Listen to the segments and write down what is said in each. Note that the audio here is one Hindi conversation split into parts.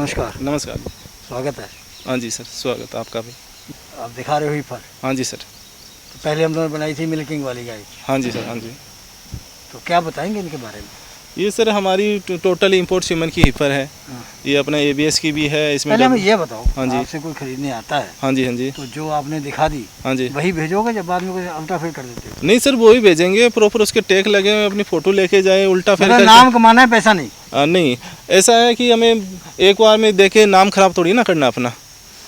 नमस्कार। नमस्कार। स्वागत है। हाँ जी सर, स्वागत आपका भी। आप दिखा रहे हो हीफर। हाँ जी सर। तो पहले हम लोगों ने बनाई थी मिल्किंग वाली गाय। हाँ जी सर। हाँ जी। तो क्या बताएंगे इनके बारे में? ये सर हमारी टोटल इंपोर्ट सीमन की हीफर है। हाँ। ये अपना ABS की भी है इसमें। पहले हमें ये बताओ, हाँ जी। आपसे कोई खरीदने आता है हाँ जी। हाँ जी। तो जो आपने दिखा दी हाँ जी। वही भेजोगे, जब बाद में कुछ उल्टा फिर कर देते हो? नहीं सर, वो ही भेजेंगे, प्रॉपर उसके टैग लगे हुए, अपनी फ़ोटो लेके जाए, उल्टा फिर मतलब नाम कमाना है, पैसा नहीं? नहीं, ऐसा है कि हमें एक बार में देखे नाम खराब थोड़ी ना करना अपना।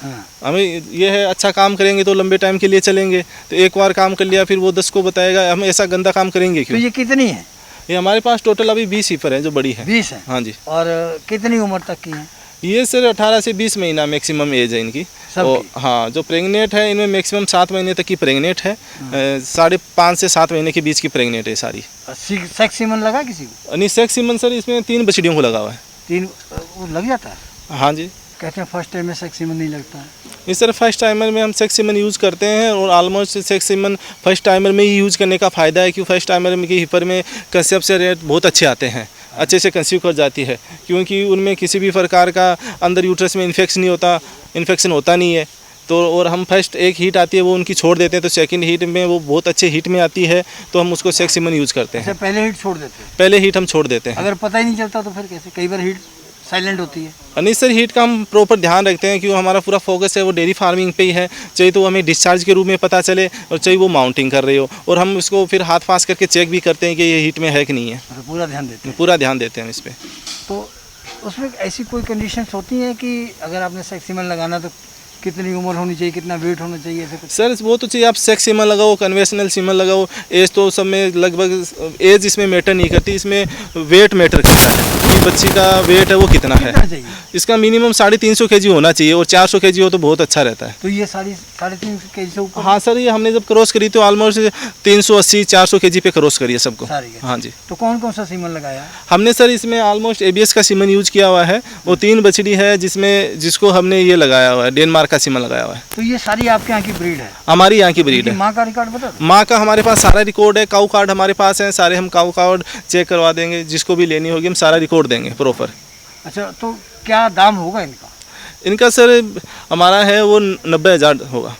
हाँ। हमें ये है, अच्छा काम करेंगे तो लंबे टाइम के लिए चलेंगे। तो एक बार काम कर लिया फिर वो 10 को बताएगा, हम ऐसा गंदा काम करेंगे तो क्यों? ये कितनी है? ये हमारे पास टोटल अभी 20 हीफर है जो बड़ी है। 20 है? हाँ जी। और कितनी उम्र तक की है? ये सर 18 से 20 महीना मैक्सिमम एज है इनकी। सबकी? हाँ, जो प्रेग्नेंट है इनमें मैक्सिमम 7 महीने तक की प्रेग्नेंट है। 5.5 से 7 महीने के बीच की प्रेग्नेंट है सारी। सेक्स सीमन लगा किसी को? नहीं, सेक्स सीमन सर इसमें 3 बछड़ियों को लगा हुआ है। 3 वो लग जाता है? हाँ जी। कहते हैं फर्स्ट टाइम में सेक्स सीमन नहीं लगता है। इस सर फर्स्ट टाइमर में हम सेक्स सीमन यूज़ करते हैं, और almost sex semen first timer में ही यूज़ करने का फ़ायदा है कि फर्स्ट टाइमर में की हीफर में कंसेप्ट से रेट बहुत अच्छे आते हैं, अच्छे से कंसीव कर जाती है, क्योंकि उनमें किसी भी प्रकार का अंदर यूट्रस में इन्फेक्शन होता नहीं है। तो और हम फर्स्ट एक हीट आती है वो उनकी छोड़ देते हैं, तो सेकंड हीट में वो बहुत अच्छे हीट में आती है, तो हम उसको सेक्स सीमन यूज़ करते हैं। अच्छा, पहले हीट छोड़ देते हैं? पहले हीट हम छोड़ देते हैं। अगर पता ही नहीं चलता तो फिर कैसे? कई बार हीट साइलेंट होती है। नहीं सर, हीट का हम प्रॉपर ध्यान रखते हैं, क्योंकि हमारा पूरा फोकस है वो डेयरी फार्मिंग पे ही है। चाहिए तो हमें डिस्चार्ज के रूप में पता चले, और चाहिए वो माउंटिंग कर रहे हो, और हम इसको फिर हाथ पास करके चेक भी करते हैं कि ये हीट में है कि नहीं है। तो पूरा ध्यान देते हैं? पूरा ध्यान देते हैं हम इस पर। तो उसमें ऐसी कोई कंडीशंस होती हैं कि अगर आपने सेक्स सीमन लगाना तो कितनी उम्र होनी चाहिए, कितना वेट होना चाहिए, ऐसे कुछ? सर वो तो चाहिए, आप सेक्स सीमन लगाओ, कन्वेंशनल सीमन लगाओ, एज तो सब में लगभग एज इसमें मैटर नहीं करती, इसमें वेट मैटर करता है कि बच्ची का वेट है वो कितना है। कितना चाहिए? इसका मिनिमम 350 kg होना चाहिए, और 400 kg हो तो बहुत अच्छा रहता है। तो ये 350 kg से ऊपर? हाँ सर, ये हमने जब क्रॉस करी तो ऑलमोस्ट 380-400 kg पे क्रॉस करी है सबको। हाँ जी। तो कौन कौन सा सीमन लगाया? हमने सर इसमें ऑलमोस्ट ABS का सीमन यूज किया हुआ है, वो 3 बछड़ी है जिसको हमने ये लगाया हुआ है, डेनमार्क का सीमन लगाया हुआ है। तो ये सारी आपके यहाँ की ब्रीड है? हमारी यहाँ की ब्रीड है। माँ का रिकॉर्ड बता दो। माँ का हमारे पास सारा रिकॉर्ड है, काऊ कार्ड हमारे पास है सारे, हम काऊ कार्ड चेक करवा देंगे, जिसको भी लेनी होगी हम सारा रिकॉर्ड देंगे प्रॉपर। अच्छा, तो क्या दाम होगा इनका? इनका सर हमारा है वो 90,000 होगा।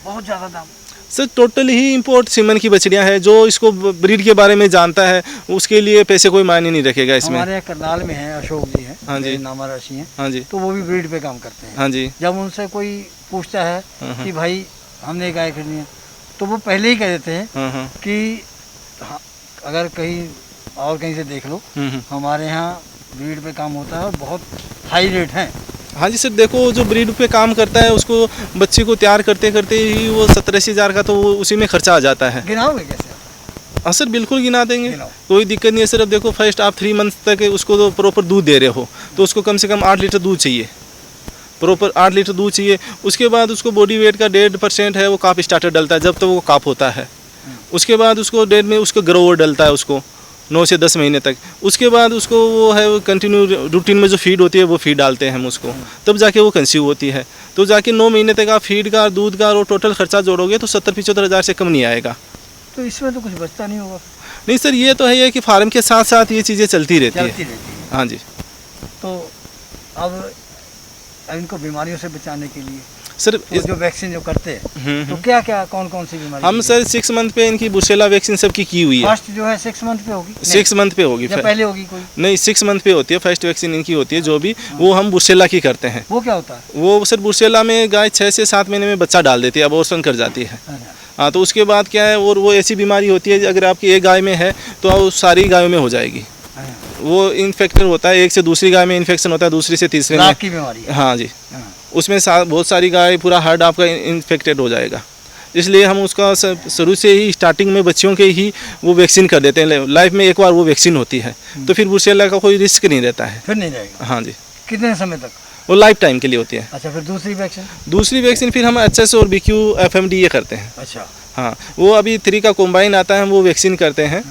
बहुत ज़्यादा दाम। सर टोटल ही इंपोर्ट सीमन की बछड़ियाँ हैं, जो इसको ब्रीड के बारे में जानता है उसके लिए पैसे कोई मायने नहीं रखेगा इसमें। हमारे यहाँ करनाल में है, अशोक जी हैं। हाँ जी। नामा राशि हैं। हाँ जी। तो वो भी ब्रीड पे काम करते हैं। हाँ जी। जब उनसे कोई पूछता है कि भाई हमने गाय खरीदनी है, तो वो पहले ही कह देते हैं कि हाँ, अगर कहीं और कहीं से देख लो, हमारे यहाँ ब्रीड पे काम होता है और बहुत हाई रेट है। हाँ जी सर, देखो जो ब्रीड पे काम करता है उसको बच्चे को तैयार करते करते ही वो 70-80 हज़ार का तो उसी में खर्चा आ जाता है। गिनाओगे कैसे आप? हाँ सर, बिल्कुल गिना देंगे, गिनाओ। कोई दिक्कत नहीं है सर। अब देखो फर्स्ट आप 3 मंथ तक उसको तो प्रॉपर दूध दे रहे हो, तो उसको कम से कम 8 लीटर दूध चाहिए, प्रॉपर 8 लीटर दूध चाहिए। उसके बाद उसको बॉडी वेट का 1.5% है वो काप स्टार्टर डलता है, जब तक तो वो काप होता है। उसके बाद उसको 1.5 में उसको ग्रोवर डलता है, उसको 9 से 10 महीने तक। उसके बाद उसको वो है कंटिन्यू रूटीन में जो फीड होती है वो फीड डालते हैं हम उसको, तब जाके वो कंसीव होती है। तो जाके 9 महीने तक आप फीड का, दूध का और टोटल खर्चा जोड़ोगे तो 70-75 हज़ार से कम नहीं आएगा। तो इसमें तो कुछ बचता नहीं होगा? नहीं सर, ये तो है कि फार्म के साथ साथ ये चीज़ें चलती रहती है। हाँ जी। तो अब इनको बीमारियों से बचाने के लिए सर तो जो वैक्सीन जो करते हैं तो क्या क्या कौन कौन सी बीमारी? हम सर 6 मंथ पे इनकी ब्रुसेला वैक्सीन सबकी की हुई है। फर्स्ट जो है 6 मंथ पे होगी? 6 मंथ पे होगी। पहले होगी कोई? नहीं, 6 मंथ पे होती है फर्स्ट वैक्सीन इनकी होती है, जो भी वो हम ब्रुसेला की करते हैं। वो क्या होता है? वो सर ब्रुसेला में गाय 6 से 7 महीने में बच्चा डाल देती है, अबॉर्शन कर जाती है। हाँ, तो उसके बाद क्या है, और वो ऐसी बीमारी होती है अगर आपकी एक गाय में है तो सारी गायों में हो जाएगी। वो इन्फेक्शन होता है, एक से दूसरी गाय में इन्फेक्शन होता है, दूसरी से तीसरे में। की बीमारी? हाँ जी। उसमें बहुत सारी गाय पूरा हर्ड आपका इन्फेक्टेड हो जाएगा, इसलिए हम उसका शुरू से ही स्टार्टिंग में बच्चियों के ही वो वैक्सीन कर देते हैं। लाइफ में एक बार वो वैक्सीन होती है, तो फिर ब्रुसेला का कोई रिस्क नहीं रहता है। फिर नहीं रहेगा? हाँ जी। कितने समय तक? वो लाइफ टाइम के लिए होती है। अच्छा, फिर दूसरी वैक्सीन? दूसरी वैक्सीन फिर हम HS और BQ FMD ये करते हैं। अच्छा। हाँ, वो अभी 3 का कॉम्बाइन आता है, हम वो वैक्सीन करते हैं।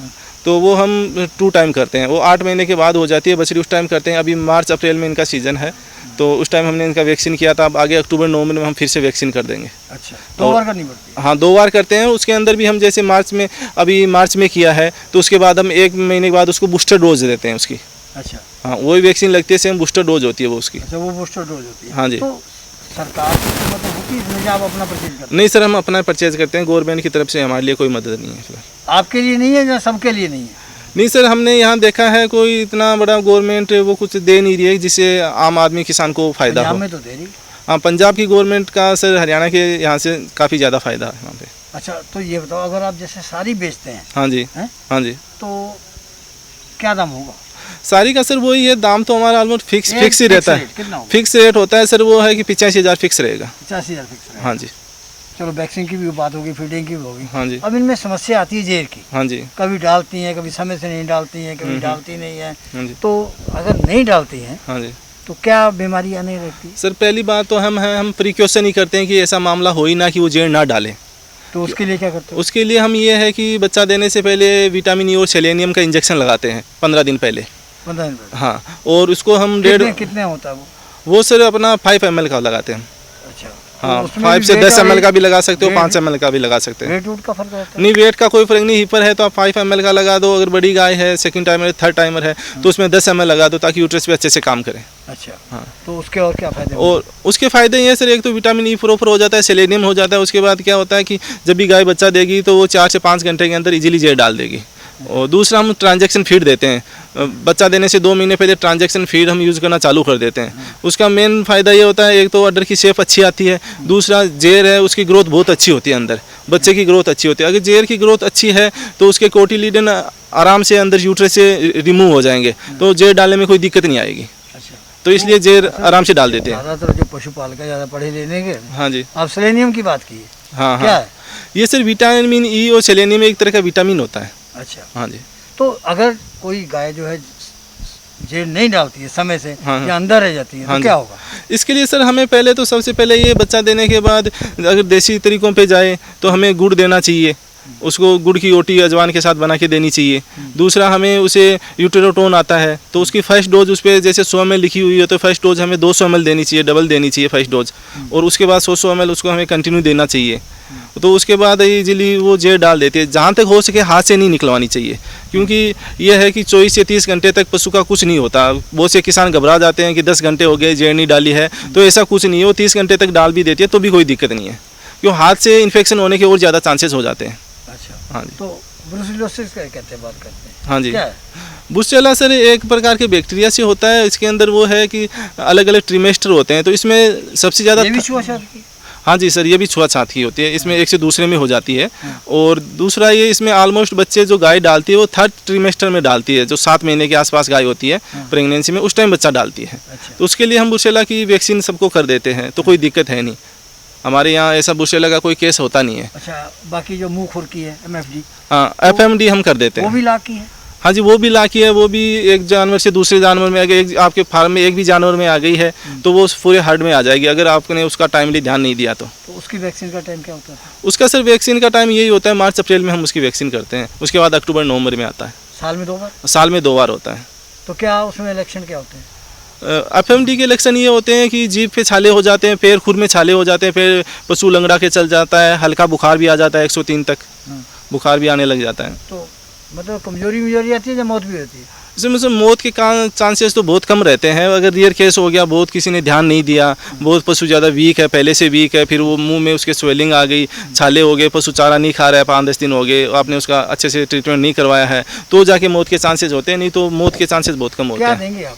तो वो हम 2 टाइम करते हैं, वो 8 महीने के बाद हो जाती है बछड़ी, उस टाइम करते हैं। अभी मार्च अप्रैल में इनका सीज़न है, तो उस टाइम हमने इनका वैक्सीन किया था। अब आगे अक्टूबर नवंबर में हम फिर से वैक्सीन कर देंगे। अच्छा, 2 बार करनी पड़ती है? हाँ, 2 बार करते हैं। उसके अंदर भी हम जैसे मार्च में किया है, तो उसके बाद हम 1 महीने के बाद उसको बूस्टर डोज देते हैं उसकी। अच्छा। हाँ वही वैक्सीन लगती है, सेम बूस्टर डोज होती है वो उसकी। अच्छा, वो बूस्टर डोज होती है। हाँ जी। तो सरकार की मतलब होती है इसमें, आप अपना परचेज करते हैं? नहीं सर, हम अपना परचेज करते हैं, गवर्नमेंट की तरफ से हमारे लिए कोई मदद नहीं है फिलहाल। आपके लिए नहीं है या सबके लिए नहीं है? नहीं सर, हमने यहाँ देखा है कोई इतना बड़ा गवर्नमेंट वो कुछ दे नहीं रही है जिससे आम आदमी किसान को फ़ायदा हो। पंजाब में तो दे रही। हाँ, पंजाब की गवर्नमेंट का सर हरियाणा के यहाँ से काफ़ी ज़्यादा फ़ायदा है यहाँ पे। अच्छा, तो ये बताओ, अगर आप जैसे साड़ी बेचते हैं, हाँ जी, हैं? हाँ जी। तो क्या दाम होगा? साड़ी का सर वही है, दाम तो हमारा ऑलमोस्ट फिक्स ही रहता है। कितना होगा? फिक्स रेट होता है सर, वो है कि 85,000 फिक्स रहेगा। 85,000 फिक्स रहेगा। हाँ जी, चलो, वैक्सीन की भी बात होगी, फीडिंग की भी होगी। हाँ जी, अब इनमें समस्या आती है जेर की। हाँ जी, कभी डालती हैं, कभी समय से नहीं डालती हैं, कभी डालती नहीं है। हाँ जी, तो अगर नहीं डालती हैं हाँ जी। तो क्या बीमारी आने लगती है? सर पहली बात तो हम प्रिकॉशन ही करते हैं कि ऐसा मामला हो ही ना कि वो जेड़ ना डालें। तो उसके लिए क्या करते हो? उसके लिए हम ये है कि बच्चा देने से पहले विटामिन ई और सेलेनियम का इंजेक्शन लगाते हैं 15 दिन पहले। 15 दिन पहले? हाँ, और उसको हम कितने होता है वो सर अपना 5 ml का लगाते हैं। अच्छा, हाँ, तो उसमें 5 भी से weight 10 और ml का भी लगा सकते हो, weight- 5 ml का भी लगा सकते हैं। वेट का फर्क रहता है? नहीं, वेट का कोई फर्क नहीं, हिपर है तो आप 5 ml का लगा दो, अगर बड़ी गाय है, सेकंड टाइमर, थर्ड टाइमर है तो उसमें 10 ml लगा दो ताकि यूट्रस पे अच्छे से काम करे। अच्छा, हाँ। तो उसके और क्या फायदे? और उसके फ़ायदे ये हैं सर, एक तो विटामिन ई प्रॉपर हो जाता है, सेलेनियम हो जाता है। उसके बाद क्या होता है कि जब भी गाय बच्चा देगी तो वो 4 से 5 घंटे के अंदर इजीली जेर डाल देगी। और दूसरा, हम ट्रांजैक्शन फीड देते हैं, बच्चा देने से 2 महीने पहले ट्रांजैक्शन फीड हम यूज़ करना चालू कर देते हैं। उसका मेन फ़ायदा ये होता है, एक तो अडर की शेप अच्छी आती है, दूसरा जेर है उसकी ग्रोथ बहुत अच्छी होती है, अंदर बच्चे की ग्रोथ अच्छी होती है। अगर जेर की ग्रोथ अच्छी है तो उसके कोटिलीडन आराम से अंदर यूट्रस से रिमूव हो जाएंगे, तो जेर डालने में कोई दिक्कत नहीं आएगी। अच्छा, तो इसलिए जेर आराम से डाल देते हैं। ज़्यादातर जो पशुपालक है, ज़्यादा पढ़े लेने के, हाँ जी, आप सेलेनियम की बात की है। हाँ क्या हाँ, है? ये सर विटामिन ई और सेलेनियम एक तरह का विटामिन होता है। अच्छा, हाँ जी, तो अगर कोई गाय जो है जेल नहीं डालती है समय से, हाँ, या अंदर रह जाती है, हाँ तो जी। क्या होगा? इसके लिए सर हमें पहले तो सबसे पहले ये बच्चा देने के बाद अगर देसी तरीकों पे जाए तो हमें गुड़ देना चाहिए, उसको गुड़ की रोटी अजवाइन के साथ बना के देनी चाहिए। दूसरा, हमें उसे यूटेरोटोन आता है तो उसकी फर्स्ट डोज उस पर जैसे 100 ml लिखी हुई है तो फर्स्ट डोज हमें 200 ml देनी चाहिए, डबल देनी चाहिए फर्स्ट डोज, और उसके बाद 100 ml उसको हमें कंटिन्यू देना चाहिए। तो उसके बाद इजीली वो जेर डाल देती है। जहाँ तक हो सके हाथ से नहीं निकलवानी चाहिए, क्योंकि यह है कि 24 से 30 घंटे तक पशु का कुछ नहीं होता। बहुत से किसान घबरा जाते हैं कि 10 घंटे हो गए जेर नहीं डाली है, तो ऐसा कुछ नहीं है, वो 30 घंटे तक डाल भी देती है तो भी कोई दिक्कत नहीं है, क्यों हाथ से इन्फेक्शन होने के और ज़्यादा चांसेस हो जाते हैं। अच्छा, हाँ जी, तो ब्रुसेलोसिस क्या कहते हैं, बात करते हैं? हाँ जी। क्या है? ब्रुसेलोसिस सर एक प्रकार के बैक्टीरिया से होता है। इसके अंदर वो है कि अलग अलग ट्रिमेस्टर होते हैं, तो इसमें सबसे ज़्यादा ये भी छुआछूत की? हाँ जी सर, ये भी छुआछूत की होती है, इसमें एक से दूसरे में हो जाती है। और दूसरा, ये इसमें ऑलमोस्ट बच्चे जो गाय डालती है वो 3rd ट्रिमेस्टर में डालती है, जो 7 महीने के आसपास गाय होती है प्रेगनेंसी में, उस टाइम बच्चा डालती है। अच्छा, तो उसके लिए हम ब्रुसेला की वैक्सीन सबको कर देते हैं, तो कोई दिक्कत है नहीं। हमारे यहाँ ऐसा ब्रुसेला का कोई केस होता नहीं है। अच्छा, बाकी जो मुंह खुर की है, MFD, हाँ, FMD हम कर देते वो हैं। भी लाख की है? हाँ जी, वो भी लाकी है, वो भी एक जानवर से दूसरे जानवर में अगर एक आपके फार्म में एक भी जानवर में आ गई है तो वो पूरे हर्ड में आ जाएगी, अगर आपने उसका टाइमली ध्यान नहीं दिया तो। उसकी वैक्सीन का टाइम क्या होता है? उसका सर वैक्सीन का टाइम यही होता है, मार्च अप्रैल में हम उसकी वैक्सीन करते हैं, उसके बाद अक्टूबर नवंबर में आता है। साल में 2 बार? साल में 2 बार होता है। तो क्या उसमें इलेक्शन क्या होते हैं? FMD के इलेक्शन ये होते हैं कि जीभ पे छाले हो जाते हैं, पैर खुर में छाले हो जाते हैं, फिर पशु लंगड़ा के चल जाता है, हल्का बुखार भी आ जाता है, 103 तक बुखार भी आने लग जाता है। तो मतलब कमजोरी आती है या मौत भी होती है? इसमें से मौत के चांसेस तो बहुत कम रहते हैं। अगर रियर केस हो गया, बहुत किसी ने ध्यान नहीं दिया, बहुत पशु ज़्यादा वीक है, पहले से वीक है, फिर वो मुंह में उसके स्वेलिंग आ गई, छाले हो गए, पशु चारा नहीं खा रहा है, 5-10 दिन हो गए, आपने उसका अच्छे से ट्रीटमेंट नहीं करवाया है, तो जाके मौत के चांसेस होते हैं, नहीं तो मौत के चांसेस बहुत कम होते क्या हैं। देंगे आप?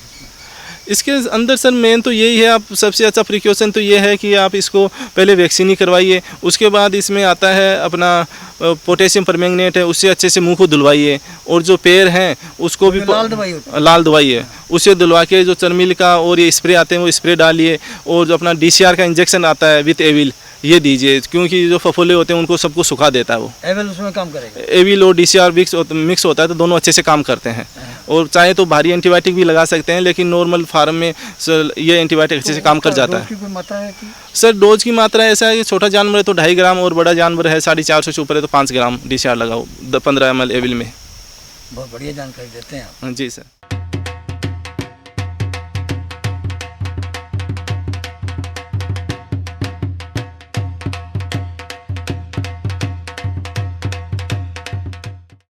इसके अंदर सर मेन तो यही है, आप सबसे अच्छा प्रिकॉशन तो ये है कि आप इसको पहले वैक्सीन ही करवाइए, उसके बाद इसमें आता है अपना पोटेशियम परमैंगनेट है, उससे अच्छे से मुंह को धुलवाइए, और जो पैर हैं उसको भी लाल दवाई होती है? लाल दवाई है, उसे धुलवा के जो चर्मिल का और ये स्प्रे आते हैं वो स्प्रे डालिए, और जो अपना DCR का इंजेक्शन आता है विथ एविल ये दीजिए, क्योंकि जो फफोले होते हैं उनको सबको सुखा देता है वो। एविल उसमें काम करेगा? एविल और DCR मिक्स होता है, तो दोनों अच्छे से काम करते हैं। और चाहे तो भारी एंटीबायोटिक भी लगा सकते हैं, लेकिन नॉर्मल फार्म में सर ये एंटीबायोटिक अच्छे से काम कर जाता है। डोज की कोई मात्रा है कि? सर डोज की मात्रा ऐसा है कि छोटा जानवर है तो 2.5 ग्राम, और बड़ा जानवर है 450 से ऊपर है तो 5 ग्राम DCR लगाओ 15 ml एविल में। बहुत बढ़िया जानकारी देते हैं आप। जी सर।